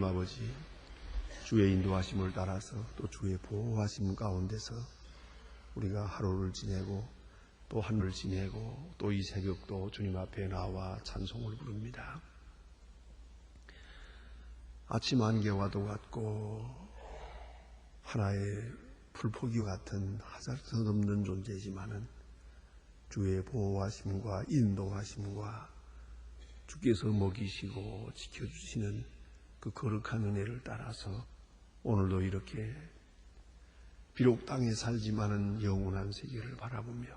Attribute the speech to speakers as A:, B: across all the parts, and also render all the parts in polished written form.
A: 아버지, 주의 인도하심을 따라서 또 주의 보호하심 가운데서 우리가 하루를 지내고 또 하늘을 지내고 또 이 새벽도 주님 앞에 나와 찬송을 부릅니다. 아침 안개와도 같고 하나의 풀포기 같은 하잘것없는 존재이지만은 주의 보호하심과 인도하심과 주께서 먹이시고 지켜주시는 그 거룩한 은혜를 따라서 오늘도 이렇게 비록 땅에 살지만은 영원한 세계를 바라보며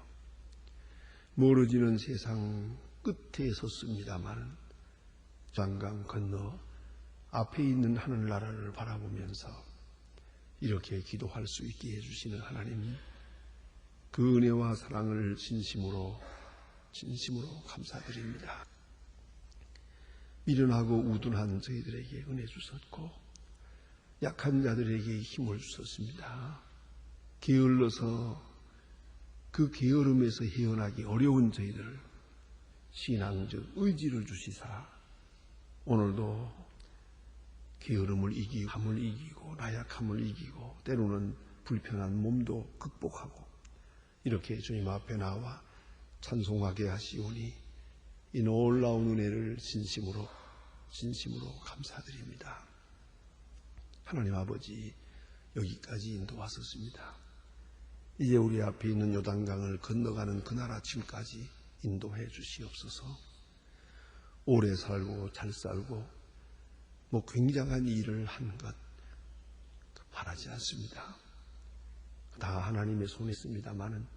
A: 멀어지는 세상 끝에 섰습니다마는 장강 건너 앞에 있는 하늘나라를 바라보면서 이렇게 기도할 수 있게 해주시는 하나님, 그 은혜와 사랑을 진심으로 감사드립니다. 미련하고 우둔한 저희들에게 은혜 주셨고 약한 자들에게 힘을 주셨습니다. 게을러서 그 게으름에서 헤어나기 어려운 저희들 신앙적 의지를 주시사 오늘도 게으름을 이기고 함을 이기고 나약함을 이기고 때로는 불편한 몸도 극복하고 이렇게 주님 앞에 나와 찬송하게 하시오니 이 놀라운 은혜를 진심으로 감사드립니다. 하나님 아버지, 여기까지 인도하셨습니다. 이제 우리 앞에 있는 요단강을 건너가는 그날 아침까지 인도해 주시옵소서. 오래 살고 잘 살고 굉장한 일을 한 것 바라지 않습니다. 다 하나님의 손에 있습니다마는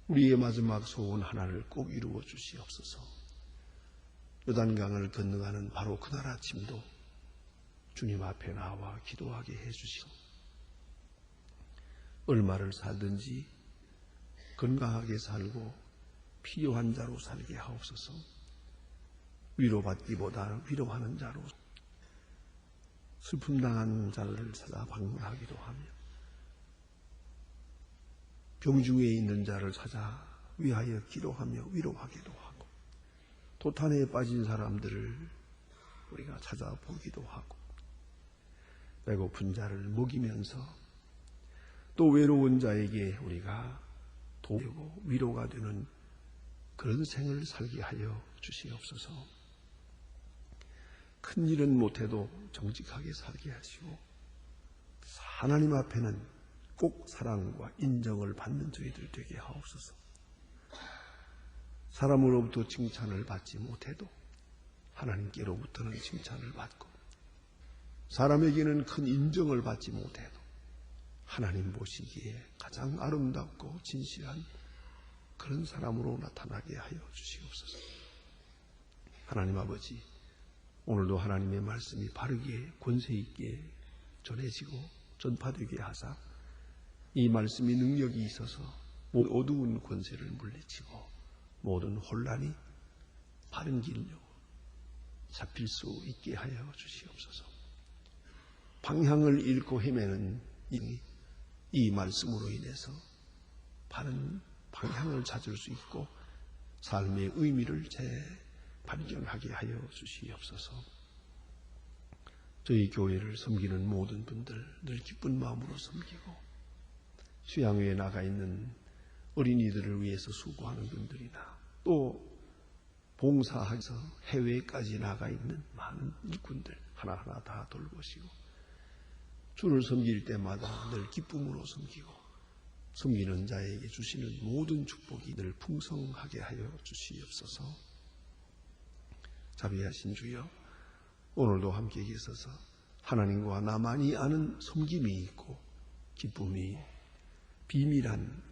A: 우리의 마지막 소원 하나를 꼭 이루어 주시옵소서. 요단강을 건너가는 바로 그날 아침도 주님 앞에 나와 기도하게 해주시오. 얼마를 살든지 건강하게 살고 필요한 자로 살게 하옵소서. 위로받기보다 위로하는 자로, 슬픔 당한 자를 찾아 방문하기도 하며 병중에 있는 자를 찾아 위하여 기도하며 위로하기도 하고 도탄에 빠진 사람들을 우리가 찾아보기도 하고 배고픈 자를 먹이면서 또 외로운 자에게 우리가 도우고 위로가 되는 그런 생을 살게 하여 주시옵소서. 큰 일은 못해도 정직하게 살게 하시고 하나님 앞에는 꼭 사랑과 인정을 받는 저희들 되게 하옵소서. 사람으로부터 칭찬을 받지 못해도 하나님께로부터는 칭찬을 받고 사람에게는 큰 인정을 받지 못해도 하나님 보시기에 가장 아름답고 진실한 그런 사람으로 나타나게 하여 주시옵소서. 하나님 아버지, 오늘도 하나님의 말씀이 바르게 권세 있게 전해지고 전파되게 하사 이 말씀이 능력이 있어서 어두운 권세를 물리치고 모든 혼란이 바른 길로 잡힐 수 있게 하여 주시옵소서. 방향을 잃고 헤매는 이 말씀으로 인해서 바른 방향을 찾을 수 있고 삶의 의미를 재발견하게 하여 주시옵소서. 저희 교회를 섬기는 모든 분들 늘 기쁜 마음으로 섬기고 수양회에 나가 있는 어린이들을 위해서 수고하는 분들이나 또 봉사해서 해외까지 나가 있는 많은 일꾼들 하나하나 다 돌보시고 주를 섬길 때마다 늘 기쁨으로 섬기고 섬기는 자에게 주시는 모든 축복이 늘 풍성하게 하여 주시옵소서. 자비하신 주여, 오늘도 함께 계셔서 하나님과 나만이 아는 섬김이 있고 기쁨이 비밀한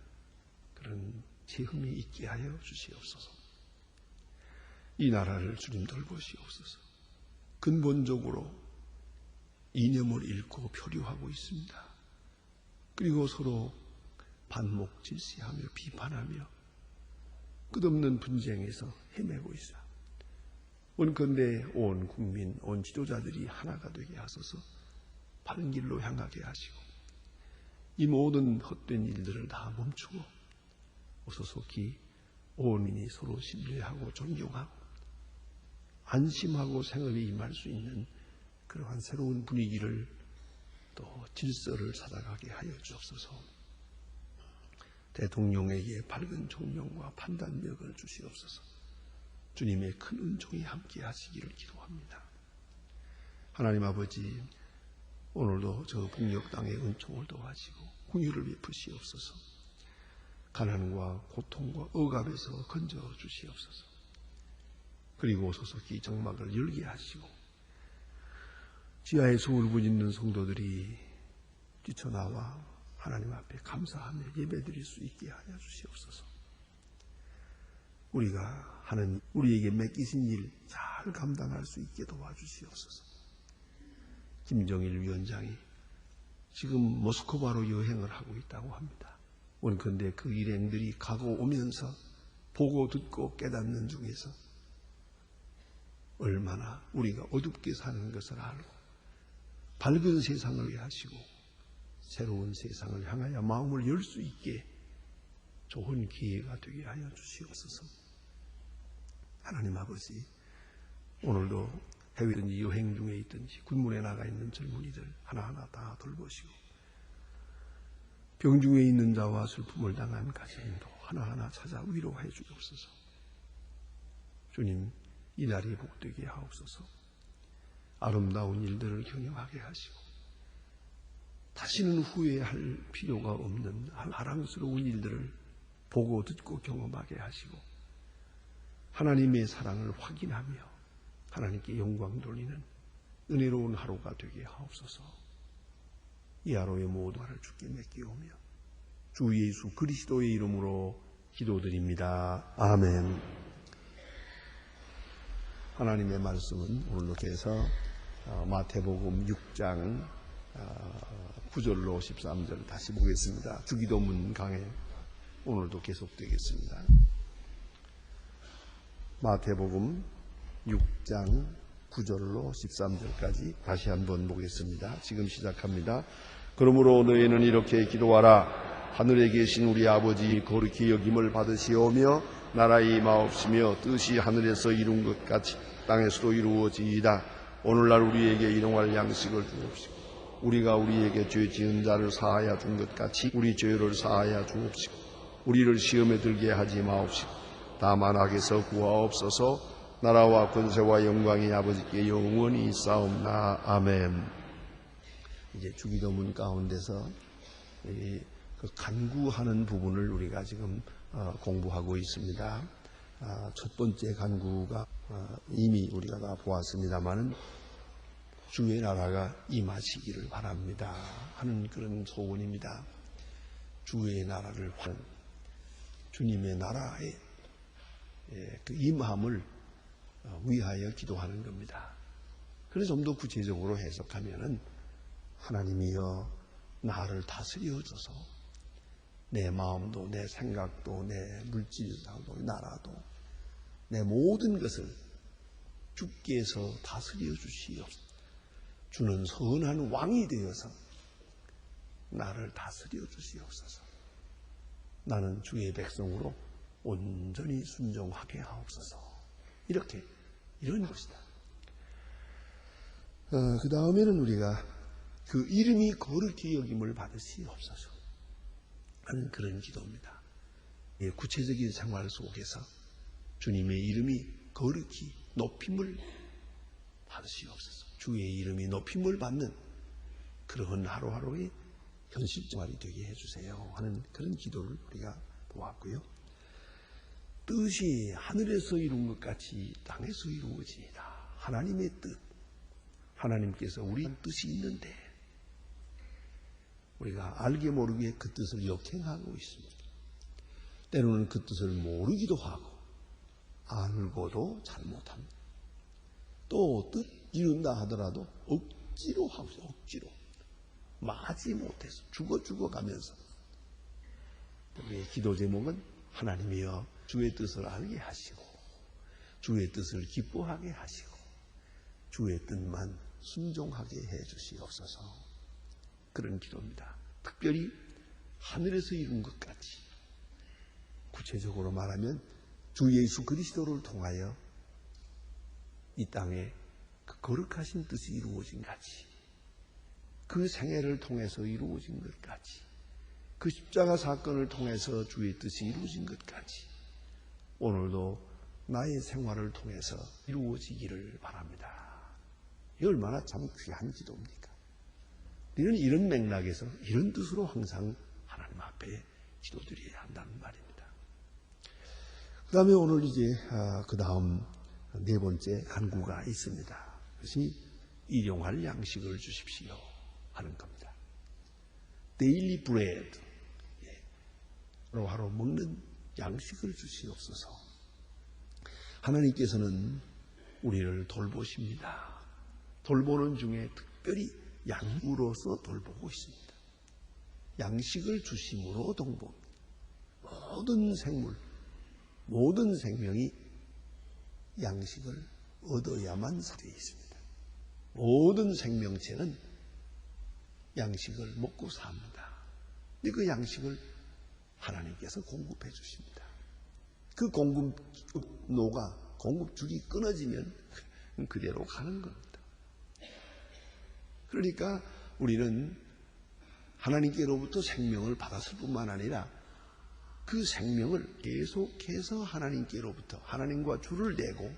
A: 그런 체험이 있게 하여 주시옵소서. 이 나라를 주님 돌보시옵소서. 근본적으로 이념을 잃고 표류하고 있습니다. 그리고 서로 반목질시하며 비판하며 끝없는 분쟁에서 헤매고 있어요. 원컨대 온 국민, 온 지도자들이 하나가 되게 하소서. 바른 길로 향하게 하시고 이 모든 헛된 일들을 다 멈추고 어서속히 온 민이 서로 신뢰하고 존경하고 안심하고 생업에 임할 수 있는 그러한 새로운 분위기를 또 질서를 찾아가게 하여 주옵소서. 대통령에게 밝은 총명과 판단력을 주시옵소서. 주님의 큰 은총이 함께 하시기를 기도합니다. 하나님 아버지, 오늘도 저 북녘 땅의 은총을 도와주시고 긍휼을 베푸시옵소서. 가난과 고통과 억압에서 건져 주시옵소서. 그리고 소속히 장막을 열게 하시고 지하에 숨을 부짓는 성도들이 뛰쳐나와 하나님 앞에 감사하며 예배드릴 수 있게 하여 주시옵소서. 우리가 하는 우리에게 맡기신 일 잘 감당할 수 있게 도와주시옵소서. 김정일 위원장이 지금 모스크바로 여행을 하고 있다고 합니다. 원컨대 그 일행들이 가고 오면서 보고 듣고 깨닫는 중에서 얼마나 우리가 어둡게 사는 것을 알고 밝은 세상을 위해 하시고 새로운 세상을 향하여 마음을 열 수 있게 좋은 기회가 되게 하여 주시옵소서. 하나님 아버지, 오늘도 해외든지 여행 중에 있든지 군문에 나가 있는 젊은이들 하나하나 다 돌보시고 병중에 있는 자와 슬픔을 당한 가정도 하나하나 찾아 위로해 주옵소서. 주님, 이 날이 복되게 하옵소서. 아름다운 일들을 경영하게 하시고 다시는 후회할 필요가 없는 사랑스러운 일들을 보고 듣고 경험하게 하시고 하나님의 사랑을 확인하며 하나님께 영광 돌리는 은혜로운 하루가 되게 하옵소서. 이 하루의 모든 말을 주께 맡기오며 주 예수 그리스도의 이름으로 기도드립니다. 아멘. 하나님의 말씀은 오늘로 해서 마태복음 6장 9절로 13절 다시 보겠습니다. 주기도문 강해 오늘도 계속되겠습니다. 마태복음 6장 9절로 13절까지 다시 한번 보겠습니다. 지금 시작합니다. 그러므로 너희는 이렇게 기도하라. 하늘에 계신 우리 아버지 거룩히 여김을 받으시오며 나라의 임하옵시며 뜻이 하늘에서 이룬 것 같이 땅에서도 이루어지이다. 오늘날 우리에게 일용할 양식을 주옵시고 우리가 우리에게 죄 지은 자를 사하여 준 것 같이 우리 죄를 사하여 주옵시고 우리를 시험에 들게 하지 마옵시고 다만 악에서 구하옵소서. 나라와 권세와 영광이 아버지께 영원히 있사옵나. 아멘. 이제 주기도문 가운데서 그 간구하는 부분을 우리가 지금 공부하고 있습니다. 첫 번째 간구가 이미 우리가 다 보았습니다만은 주의 나라가 임하시기를 바랍니다 하는 그런 소원입니다. 주의 나라를 환 주님의 나라의 그 임함을 위하여 기도하는 겁니다. 그래서 좀 더 구체적으로 해석하면은 하나님이여 나를 다스려줘서 내 마음도 내 생각도 내 물질상도 나라도 내 모든 것을 주께서 다스려 주시옵소서. 주는 선한 왕이 되어서 나를 다스려 주시옵소서. 나는 주의 백성으로 온전히 순종하게 하옵소서. 이런 것이다. 그 다음에는 우리가 그 이름이 거룩히 여김을 받으시옵소서 하는 그런 기도입니다. 구체적인 생활 속에서 주님의 이름이 거룩히 높임을 받으시옵소서. 주의 이름이 높임을 받는 그러한 하루하루의 현실 생활이 되게 해주세요 하는 그런 기도를 우리가 보았고요. 뜻이 하늘에서 이룬 것 같이 땅에서 이루어지이다. 하나님의 뜻. 하나님께서 우리 뜻이 있는데 우리가 알게 모르게 그 뜻을 역행하고 있습니다. 때로는 그 뜻을 모르기도 하고 알고도 잘못합니다. 또 뜻 이룬다 하더라도 억지로 하고 있어요. 억지로. 마지 못해서 죽어가면서 우리의 기도 제목은 하나님이여 주의 뜻을 알게 하시고 주의 뜻을 기뻐하게 하시고 주의 뜻만 순종하게 해 주시옵소서. 그런 기도입니다. 특별히 하늘에서 이룬 것 같이 구체적으로 말하면 주 예수 그리스도를 통하여 이 땅에 그 거룩하신 뜻이 이루어진 같이, 그 생애를 통해서 이루어진 것 같이, 그 십자가 사건을 통해서 주의 뜻이 이루어진 것 같이 오늘도 나의 생활을 통해서 이루어지기를 바랍니다. 이 얼마나 참 귀한 기도입니까? 우리는 이런 맥락에서 이런 뜻으로 항상 하나님 앞에 기도드려야 한다는 말입니다. 그 다음에 오늘 이제 그 다음 네 번째 간구가 있습니다. 그것이 일용할 양식을 주십시오 하는 겁니다. 데일리 브레드, 하루하루 먹는 양식을 주시옵소서. 하나님께서는 우리를 돌보십니다. 돌보는 중에 특별히 양으로서 돌보고 있습니다. 양식을 주심으로 돌봅니다. 모든 생물, 모든 생명이 양식을 얻어야만 살게 있습니다. 모든 생명체는 양식을 먹고 삽니다. 근데 그 양식을 하나님께서 공급해 주십니다. 그 공급로가, 공급줄이 끊어지면 그대로 가는 겁니다. 그러니까 우리는 하나님께로부터 생명을 받았을 뿐만 아니라 그 생명을 계속해서 하나님께로부터, 하나님과 줄을 내고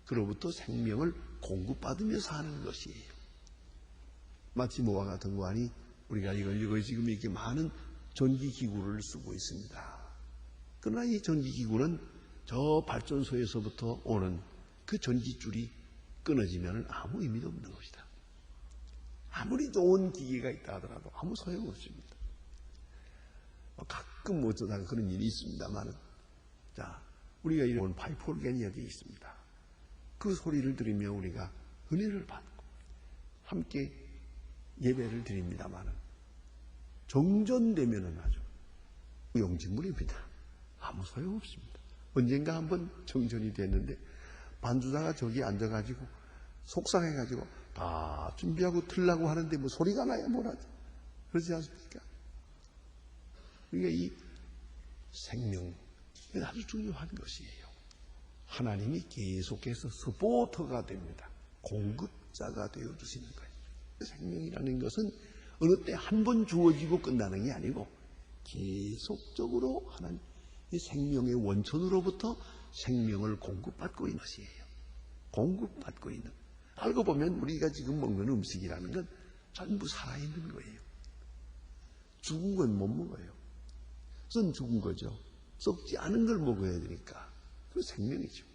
A: 그로부터 생명을 공급받으며 사는 것이에요. 마치 뭐와 같은 거 아니? 우리가 이걸 지금 이렇게 많은 전기기구를 쓰고 있습니다. 그러나 이 전기기구는 저 발전소에서부터 오는 그 전기줄이 끊어지면 아무 의미도 없는 것이다. 아무리 좋은 기계가 있다 하더라도 아무 소용없습니다. 가끔 어쩌다가 그런 일이 있습니다만, 자, 우리가 이런 파이프 오르간이 여기 있습니다. 그 소리를 들으며 우리가 은혜를 받고 함께 예배를 드립니다만, 정전되면은 아주 용진물입니다. 아무 소용없습니다. 언젠가 한번 정전이 됐는데 반주자가 저기 앉아가지고 속상해가지고 다 준비하고 틀라고 하는데 뭐 소리가 나야 뭐라지. 그러지 않습니까? 그러니까 이 생명, 이건 아주 중요한 것이에요. 하나님이 계속해서 서포터가 됩니다. 공급자가 되어주시는 거예요. 생명이라는 것은 어느 때 한 번 주어지고 끝나는 게 아니고 계속적으로 하나님의 생명의 원천으로부터 생명을 공급받고 있는 것이에요. 공급받고 있는. 알고 보면 우리가 지금 먹는 음식이라는 건 전부 살아있는 거예요. 죽은 건 못 먹어요. 썩은 죽은 거죠. 썩지 않은 걸 먹어야 되니까. 그 생명이죠.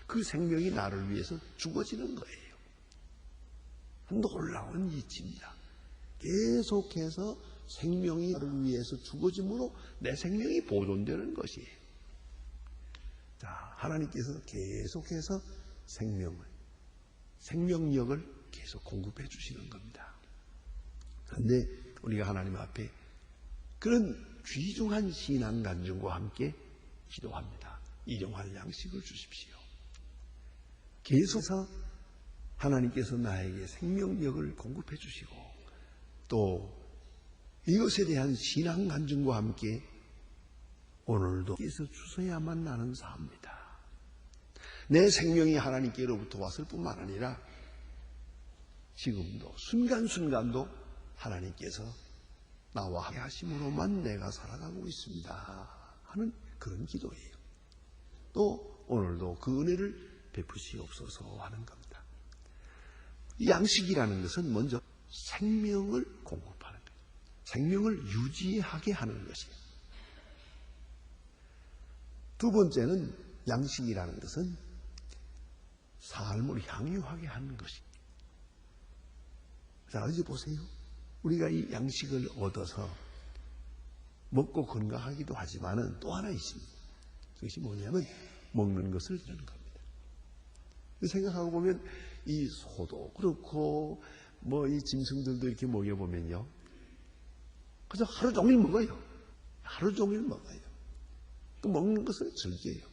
A: 그 생명이 나를 위해서 죽어지는 거예요. 놀라운 이치입니다. 계속해서 생명이 나를 위해서 죽어짐으로 내 생명이 보존되는 것이에요. 자, 하나님께서 계속해서 생명력을 계속 공급해 주시는 겁니다. 그런데 우리가 하나님 앞에 그런 귀중한 신앙 간증과 함께 기도합니다. 일용할 양식을 주십시오. 계속해서 하나님께서 나에게 생명력을 공급해 주시고 또 이것에 대한 신앙 간증과 함께 오늘도 께서 주셔야만 나는 삽니다. 내 생명이 하나님께로부터 왔을 뿐만 아니라 지금도 순간순간도 하나님께서 나와 함께 하심으로만 내가 살아가고 있습니다 하는 그런 기도예요. 또 오늘도 그 은혜를 베푸시옵소서 하는 겁니다. 양식이라는 것은 먼저 생명을 공급하는 거예요. 생명을 유지하게 하는 것이에요. 두 번째는 양식이라는 것은 삶을 향유하게 하는 것입니다. 자, 이제 보세요. 우리가 이 양식을 얻어서 먹고 건강하기도 하지만은 또 하나 있습니다. 그것이 뭐냐면 먹는 것을 주는 겁니다. 생각하고 보면 이 소도 그렇고 뭐 이 짐승들도 이렇게 먹여보면요. 그래서 하루 종일 먹어요. 하루 종일 먹어요. 그 먹는 것을 즐겨요.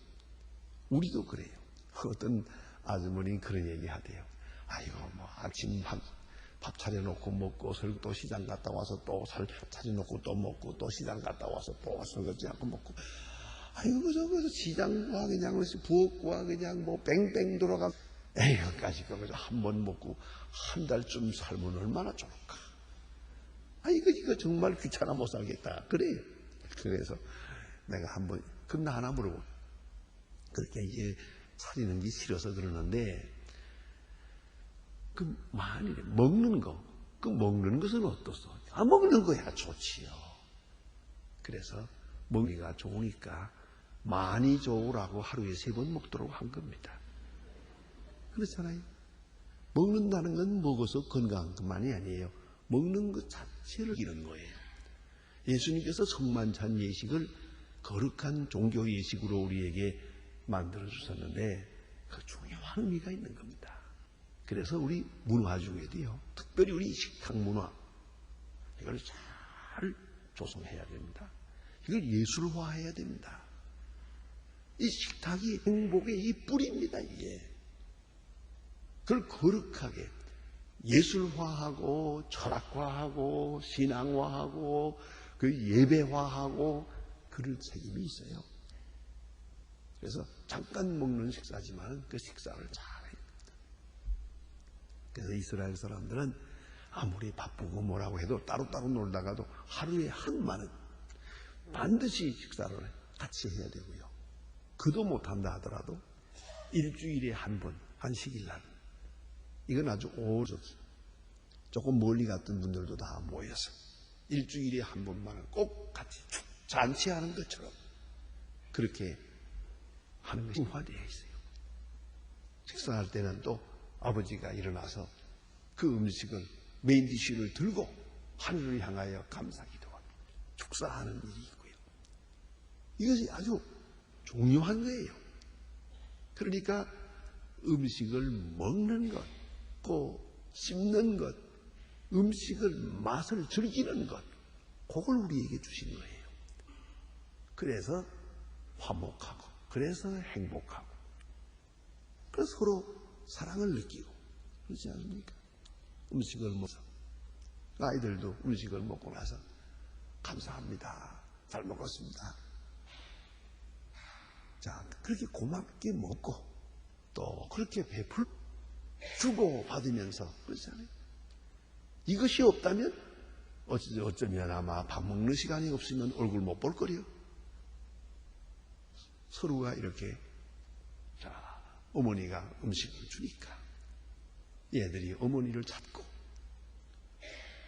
A: 우리도 그래요. 어떤 아주머니 그런 얘기 하대요. 아이고 뭐 아침 밥 차려놓고 먹고 또 시장 갔다 와서 또 차려놓고 또 먹고 또 시장 갔다 와서 또 설거지 하고 먹고 아이고 그저 시장과 그냥 부엌과 그냥 뭐 뺑뺑 돌아가 에이까지 그러면서 한 번 먹고 한 달쯤 살면 얼마나 좋을까. 이거 정말 귀찮아 못 살겠다. 그래요. 그래서 내가 한번, 그럼 나 하나 물어보. 그렇게 이제 차리는 게 싫어서 그러는데, 그 만일에 먹는 거, 그 먹는 것은 어떻소? 먹는 거야 좋지요. 그래서 먹기가 좋으니까 많이 좋으라고 하루에 3번 먹도록 한 겁니다. 그렇잖아요. 먹는다는 건 먹어서 건강한 것만이 아니에요. 먹는 것 자체를 이런 거예요. 예수님께서 성만찬 예식을 거룩한 종교 예식으로 우리에게 만들어 주셨는데 그 중요한 의미가 있는 겁니다. 그래서 우리 문화 중에도요, 특별히 우리 식탁 문화, 이걸 잘 조성해야 됩니다. 이걸 예술화해야 됩니다. 이 식탁이 행복의 이 뿌리입니다, 이게. 그걸 거룩하게 예술화하고 철학화하고 신앙화하고 그 예배화하고 그럴 책임이 있어요. 그래서 잠깐 먹는 식사지만 그 식사를 잘해야 됩니다. 그래서 이스라엘 사람들은 아무리 바쁘고 뭐라고 해도 따로따로 놀다가도 하루에 한 번은 반드시 식사를 같이 해야 되고요. 그도 못한다 하더라도 일주일에 한 번, 한식일날, 이건 아주 조금 멀리 갔던 분들도 다 모여서 일주일에 한 번만은 꼭 같이 잔치하는 것처럼 그렇게 하는 것이 신화되어 있어요. 식사할 때는 또 아버지가 일어나서 그 음식을 메인 디쉬를 들고 하늘을 향하여 감사기도하고 축사하는 일이 있고요. 이것이 아주 중요한 거예요. 그러니까 음식을 먹는 것, 또 씹는 것, 음식을 맛을 즐기는 것, 그걸 우리에게 주신 거예요. 그래서 화목하고, 그래서 행복하고, 그래서 서로 사랑을 느끼고, 그렇지 않습니까? 음식을 먹어서 아이들도 음식을 먹고 나서 감사합니다, 잘 먹었습니다. 자, 그렇게 고맙게 먹고 또 그렇게 주고 받으면서 그렇잖아요. 이것이 없다면 어쩌면 아마 밥 먹는 시간이 없으면 얼굴 못 볼 거래요. 서로가 이렇게 어머니가 음식을 주니까 얘들이 어머니를 찾고,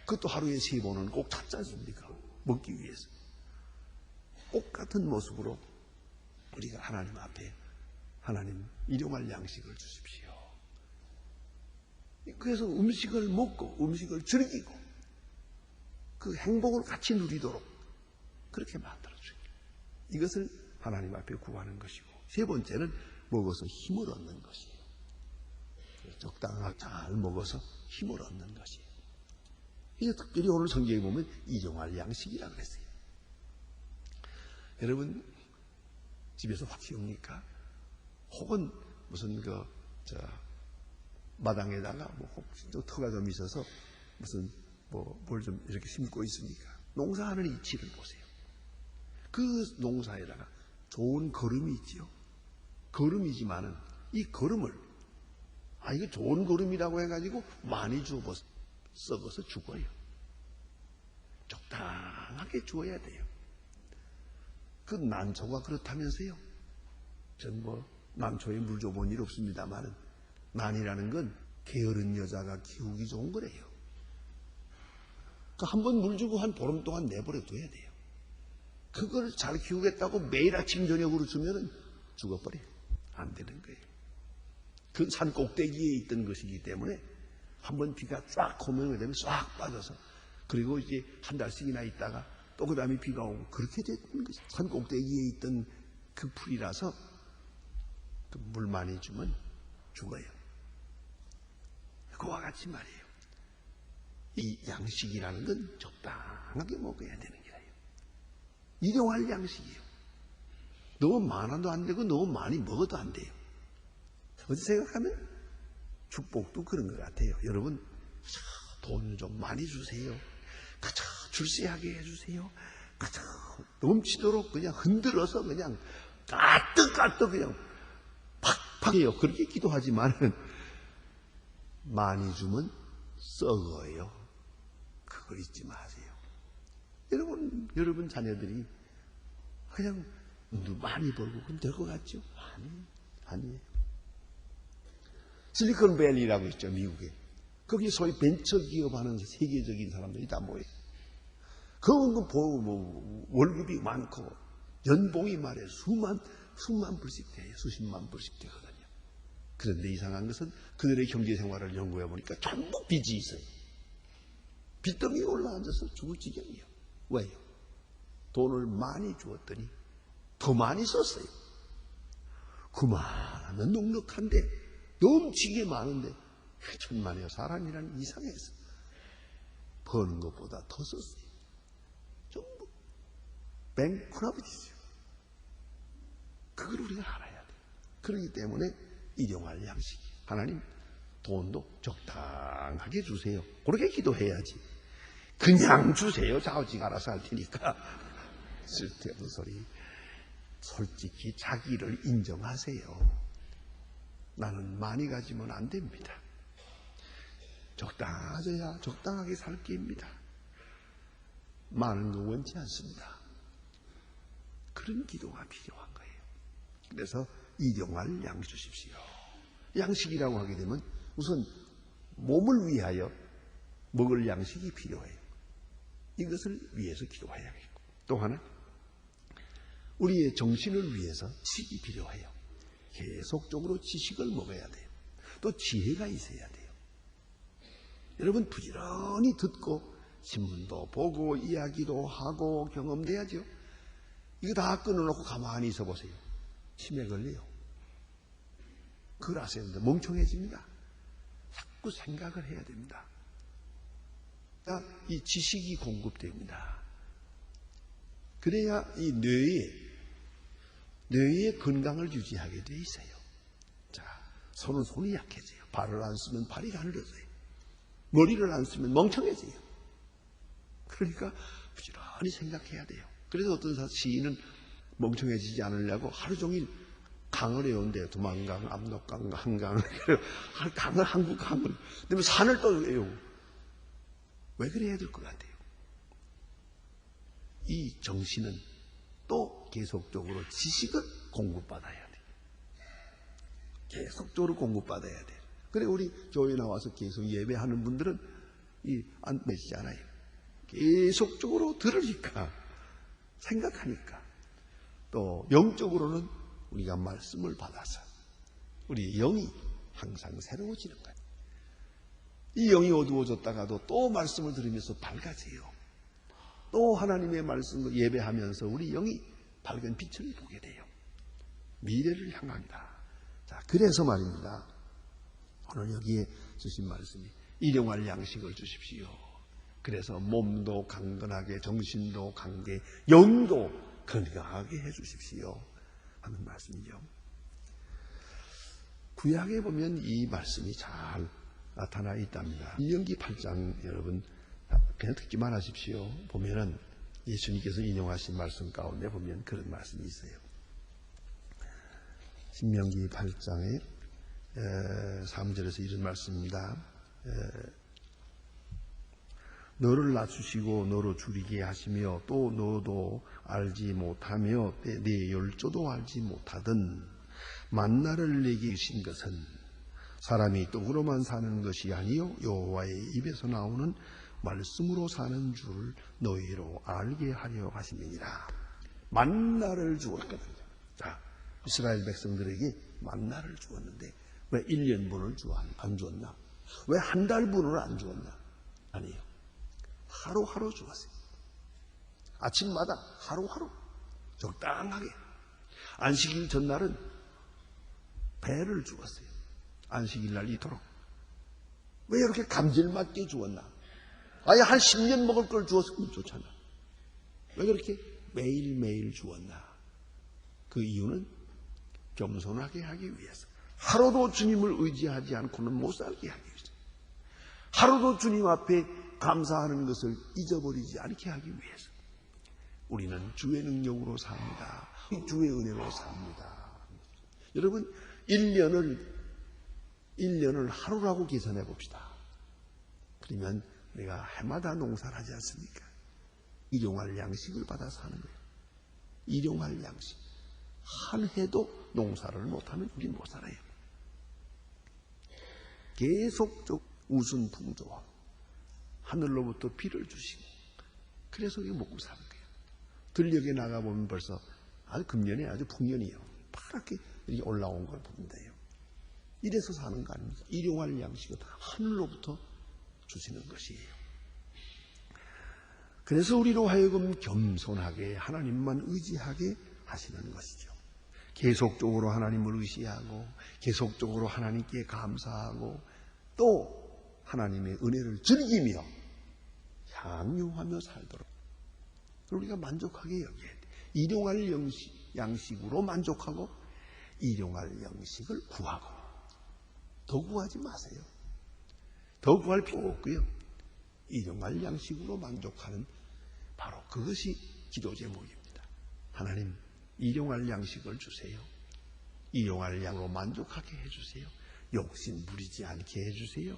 A: 그것도 하루에 3번은 꼭 찾지 않습니까? 먹기 위해서. 똑같은 모습으로 우리가 하나님 앞에 하나님 일용할 양식을 주십시오. 그래서 음식을 먹고 음식을 즐기고 그 행복을 같이 누리도록 그렇게 만들어줘요. 이것을 하나님 앞에 구하는 것이고, 3번째는 먹어서 힘을 얻는 것이에요. 적당하게 잘 먹어서 힘을 얻는 것이에요. 이제 특별히 오늘 성경에 보면 일용할 양식이라고 그랬어요. 여러분 집에서 확 키웁니까? 혹은 무슨 마당에다가 혹시 터가 좀 있어서 무슨 뭘 좀 이렇게 심고 있습니까? 농사하는 이치를 보세요. 그 농사에다가 좋은 거름이 있지요. 거름이지만은 이 거름을 이거 좋은 거름이라고 해가지고 많이 주어서 썩어서 죽어요. 적당하게 주어야 돼요. 그 난초가 그렇다면서요. 전 난초에 물 줘본 일 없습니다만은 난이라는 건 게으른 여자가 키우기 좋은 거래요. 한 번 물 주고 한 보름 동안 내버려 둬야 돼요. 그걸 잘 키우겠다고 매일 아침 저녁으로 주면은 죽어버려요. 안 되는 거예요. 그 산 꼭대기에 있던 것이기 때문에 한번 비가 쫙 오면 그다음에 싹 빠져서, 그리고 이제 한 달씩이나 있다가 또 그 다음에 비가 오고 그렇게 되는 것이 산 꼭대기에 있던 그 풀이라서 물 많이 주면 죽어요. 그와 같이 말이에요. 이 양식이라는 건 적당하게 먹어야 되는 거예요. 일용할 양식이에요. 너무 많아도 안 되고 너무 많이 먹어도 안 돼요. 어디 생각하면 축복도 그런 것 같아요. 여러분 돈 좀 많이 주세요. 가자 줄세하게 해주세요. 가자 넘치도록 그냥 흔들어서 그냥 까뜩까뜩 그냥 팍팍 해요. 그렇게 기도하지만은 많이 주면 썩어요. 그걸 잊지 마세요. 여러분 자녀들이 그냥 많이 벌고 그럼 될 것 같죠? 아니에요. 실리콘밸리라고 있죠, 미국에. 거기 소위 벤처기업 하는 세계적인 사람들이 다 모여요. 그 월급이 많고 연봉이 말해 수만 불씩 돼요. 수십만 불씩 되거든요. 그런데 이상한 것은 그들의 경제생활을 연구해 보니까 전부 빚이 있어요. 빚덩이에 올라앉아서 죽을 지경이에요. 왜요? 돈을 많이 주었더니 더 많이 썼어요. 그만하면 넉넉한데 넘치게 많은데 천만에요. 사람이란 이상해서 버는 것보다 더 썼어요. 전부 뱅크러프티죠. 그걸 우리가 알아야 돼요. 그렇기 때문에 일용할 양식이 하나님 돈도 적당하게 주세요. 그렇게 기도해야지. 그냥 주세요. 자오직 알아서 할 테니까. 쓸데없는 소리. 솔직히 자기를 인정하세요. 나는 많이 가지면 안 됩니다. 적당하져야 적당하게 살 게입니다. 많은 거 원치 않습니다. 그런 기도가 필요한 거예요. 그래서 일용할 양식 주십시오. 양식이라고 하게 되면 우선 몸을 위하여 먹을 양식이 필요해요. 이것을 위해서 기도해야겠고, 또 하나 우리의 정신을 위해서 지식이 필요해요. 계속적으로 지식을 먹어야 돼요. 또 지혜가 있어야 돼요. 여러분 부지런히 듣고 신문도 보고 이야기도 하고 경험돼야죠. 이거 다 끊어놓고 가만히 있어 보세요. 치매 걸려요. 그걸 아셔야 됩니다. 멍청해집니다. 자꾸 생각을 해야 됩니다. 이 지식이 공급됩니다. 그래야 이 뇌의 건강을 유지하게 돼 있어요. 자, 손이 약해져요. 발을 안 쓰면 발이 가늘어져요. 머리를 안 쓰면 멍청해져요. 그러니까 부지런히 생각해야 돼요. 그래서 어떤 시인은 멍청해지지 않으려고 하루 종일 강을 외운대요. 두만강, 압록강, 한강. 강을, 한국 강을. 그다음에 산을 또 외우고. 왜 그래야 될 것 같아요? 이 정신은 또 계속적으로 지식을 공급받아야 돼요. 계속적으로 공급받아야 돼요. 그래 우리 교회 나와서 계속 예배하는 분들은 안 맺잖아요. 계속적으로 들으니까, 생각하니까, 또 영적으로는 우리가 말씀을 받아서 우리의 영이 항상 새로워지는 거예요. 이 영이 어두워졌다가도 또 말씀을 들으면서 밝아져요. 또 하나님의 말씀을 예배하면서 우리 영이 밝은 빛을 보게 돼요. 미래를 향한다. 자, 그래서 말입니다. 오늘 여기에 주신 말씀이 일용할 양식을 주십시오. 그래서 몸도 강건하게, 정신도 강게, 영도 건강하게 해주십시오 하는 말씀이죠. 구약에 보면 이 말씀이 잘 나타나 있답니다. 신명기 8장 여러분 그냥 듣기만 하십시오. 보면은 예수님께서 인용하신 말씀 가운데 보면 그런 말씀이 있어요. 신명기 8장에 3절에서 이런 말씀입니다. 너를 낮추시고 너로 줄이게 하시며 또 너도 알지 못하며 내 열조도 알지 못하던 만나를 내게 주신 것은 사람이 떡으로만 사는 것이 아니요 여호와의 입에서 나오는 말씀으로 사는 줄 너희로 알게 하려 하심이니라. 만나를 주었거든요. 자, 이스라엘 백성들에게 만나를 주었는데 왜 1년분을 안 주었나? 왜 한 달분을 안 주었나? 아니에요. 하루하루 주었어요. 아침마다 하루하루 적당하게. 안식일 전날은 배를 주었어요. 안식일 날 이토록. 왜 이렇게 감질맞게 주었나? 아예 한 10년 먹을 걸 주었으면 좋잖아. 왜 그렇게 매일매일 주었나? 그 이유는 겸손하게 하기 위해서. 하루도 주님을 의지하지 않고는 못 살게 하기 위해서. 하루도 주님 앞에 감사하는 것을 잊어버리지 않게 하기 위해서. 우리는 주의 능력으로 삽니다. 1년을 하루라고 계산해 봅시다. 그러면 내가 해마다 농사를 하지 않습니까? 일용할 양식을 받아서 하는 거예요. 일용할 양식. 한 해도 농사를 못하면 우리 못 살아요. 계속적 우순 풍조와 하늘로부터 비를 주시고 그래서 우리가 먹고 사는 거예요. 들녘에 나가보면 벌써 아주 금년에 아주 풍년이에요. 파랗게 이렇게 올라온 걸 본다요. 이래서 사는 거 아닙니까? 일용할 양식은 하늘로부터 주시는 것이에요. 그래서 우리로 하여금 겸손하게 하나님만 의지하게 하시는 것이죠. 계속적으로 하나님을 의지하고 계속적으로 하나님께 감사하고 또 하나님의 은혜를 즐기며 향유하며 살도록 우리가 만족하게 여겨야 돼. 일용할 양식으로 만족하고 일용할 양식을 구하고 더 구하지 마세요. 더 구할 필요 없고요. 일용할 양식으로 만족하는 바로 그것이 기도 제목입니다. 하나님, 일용할 양식을 주세요. 일용할 양으로 만족하게 해주세요. 욕심 부리지 않게 해주세요.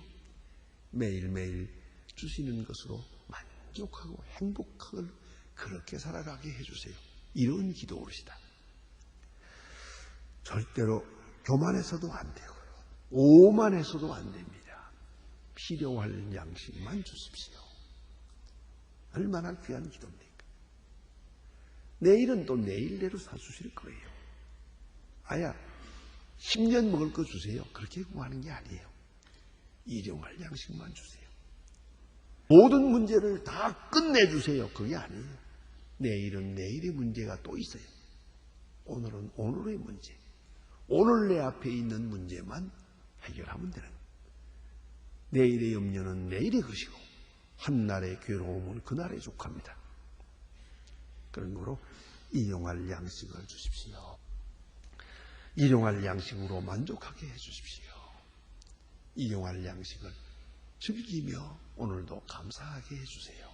A: 매일매일 주시는 것으로 만족하고 행복하게 그렇게 살아가게 해주세요. 이런 기도로시다. 절대로 교만해서도 안 되고요. 오만해서도 안 됩니다. 필요할 양식만 주십시오. 얼마나 귀한 기도입니까? 내일은 또 내일대로 사주실 거예요. 아야 10년 먹을 거 주세요. 그렇게 구하는 게 아니에요. 일용할 양식만 주세요. 모든 문제를 다 끝내주세요. 그게 아니에요. 내일은 내일의 문제가 또 있어요. 오늘은 오늘의 문제. 오늘 내 앞에 있는 문제만 해결하면 되는 거예요. 내일의 염려는 내일의 것이고 한날의 괴로움은 그날에 족합니다. 그런 거로 일용할 양식을 주십시오. 일용할 양식으로 만족하게 해주십시오. 일용할 양식을 즐기며 오늘도 감사하게 해주세요.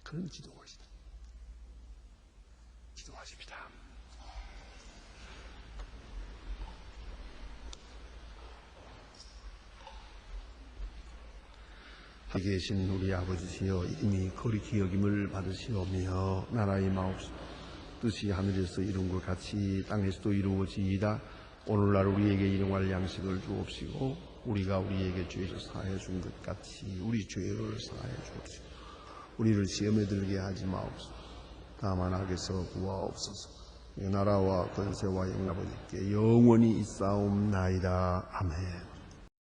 A: 그런 기도하시다. 기도하십니다. 하늘에 계신 우리 아버지시여, 이름이 거룩히 여김을 받으시오며 나라의 마옵소서. 뜻이 하늘에서 이룬 것 같이 땅에서도 이루어지이다. 오늘날 우리에게 일용할 양식을 주옵시고 우리가 우리에게 죄를 사하여 준 것 같이 우리 죄를 사하여 주옵시고 우리를 시험에 들게 하지 마옵소서. 다만 악에서 구하옵소서. 나라와 권세와 영광 아버지께 영원히 있사옵나이다. 아멘.